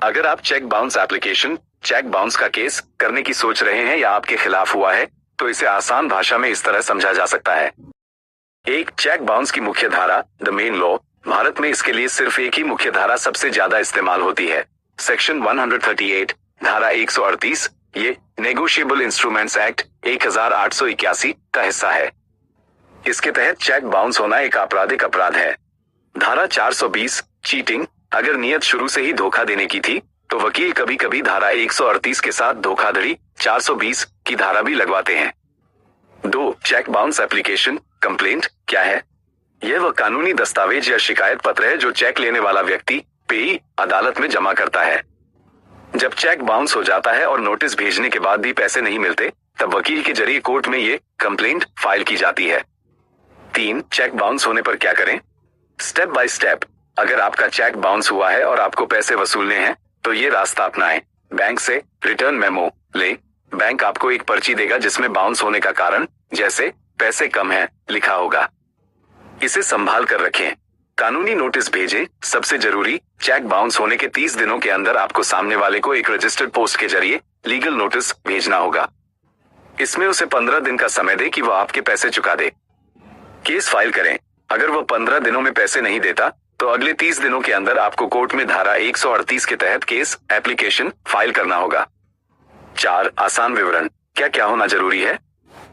अगर आप cheque bounce application, cheque bounce का केस करने की सोच रहे हैं या आपके खिलाफ हुआ है, तो इसे आसान भाषा में इस तरह समझा जा सकता है। एक, चेक बाउंस की मुख्य धारा, द मेन लॉ। भारत में इसके लिए सिर्फ एक ही मुख्य धारा सबसे ज्यादा इस्तेमाल होती है, सेक्शन 138, धारा 138। ये नेगोशिएबल इंस्ट्रूमेंट्स एक्ट 1881 का हिस्सा है। इसके तहत चेक बाउंस होना एक आपराधिक अपराध है। धारा 420, चीटिंग। अगर नियत शुरू से ही धोखा देने की थी, तो वकील कभी कभी धारा 138 के साथ धोखाधड़ी 420 की धारा भी लगवाते हैं। 2, चेक बाउंस एप्लीकेशन, कंप्लेंट क्या है? यह वह कानूनी दस्तावेज या शिकायत पत्र है जो चेक लेने वाला व्यक्ति पेई अदालत में जमा करता है। जब चेक बाउंस हो जाता है और नोटिस भेजने के बाद भी पैसे नहीं मिलते, तब वकील के जरिए कोर्ट में ये कंप्लेंट फाइल की जाती है। 3, चेक बाउंस होने पर क्या करें? Step by step. अगर आपका चेक बाउंस हुआ है और आपको पैसे वसूलने हैं, तो ये रास्ता अपनाएं। बैंक से रिटर्न मेमो ले। बैंक आपको एक पर्ची देगा जिसमें बाउंस होने का कारण, जैसे पैसे कम हैं, लिखा होगा। इसे संभाल कर रखें। कानूनी नोटिस भेजें। सबसे जरूरी, चेक बाउंस होने के 30 दिनों के अंदर आपको सामने वाले को एक रजिस्टर्ड पोस्ट के जरिए लीगल नोटिस भेजना होगा। इसमें उसे 15 दिन का समय दे कि वह आपके पैसे चुका दे। केस फाइल करें। अगर वह 15 दिनों में पैसे नहीं देता, तो अगले 30 दिनों के अंदर आपको कोर्ट में धारा 138 के तहत केस एप्लीकेशन फाइल करना होगा। 4, आसान विवरण। क्या क्या होना जरूरी है?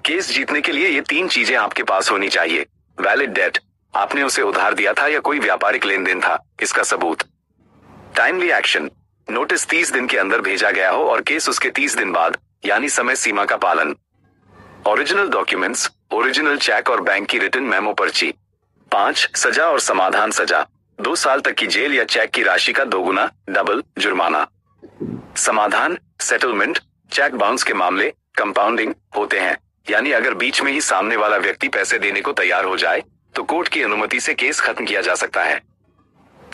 केस जीतने के लिए ये 3 चीजें आपके पास होनी चाहिए। वैलिड डेट, आपने उसे उधार दिया था या कोई व्यापारिक लेन देन था, इसका सबूत। टाइमली एक्शन, नोटिस 30 दिन के अंदर भेजा गया हो और केस उसके 30 दिन बाद, यानी समय सीमा का पालन। ओरिजिनल डॉक्यूमेंट्स, ओरिजिनल चेक और बैंक की रिटर्न मेमो पर्ची। 5, सजा और समाधान सजा, 2 साल तक की जेल या चेक की राशि का 2 गुना डबल जुर्माना। समाधान, सेटलमेंट। चेक बाउंस के मामले कंपाउंडिंग होते हैं, यानी अगर बीच में ही सामने वाला व्यक्ति पैसे देने को तैयार हो जाए, तो कोर्ट की अनुमति से केस खत्म किया जा सकता है।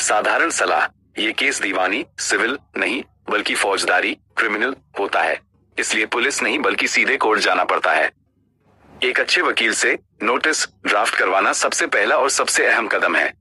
साधारण सलाह, ये केस दीवानी, सिविल नहीं बल्कि फौजदारी, क्रिमिनल होता है, इसलिए पुलिस नहीं बल्कि सीधे कोर्ट जाना पड़ता है। एक अच्छे वकील से नोटिस ड्राफ्ट करवाना सबसे पहला और सबसे अहम कदम है।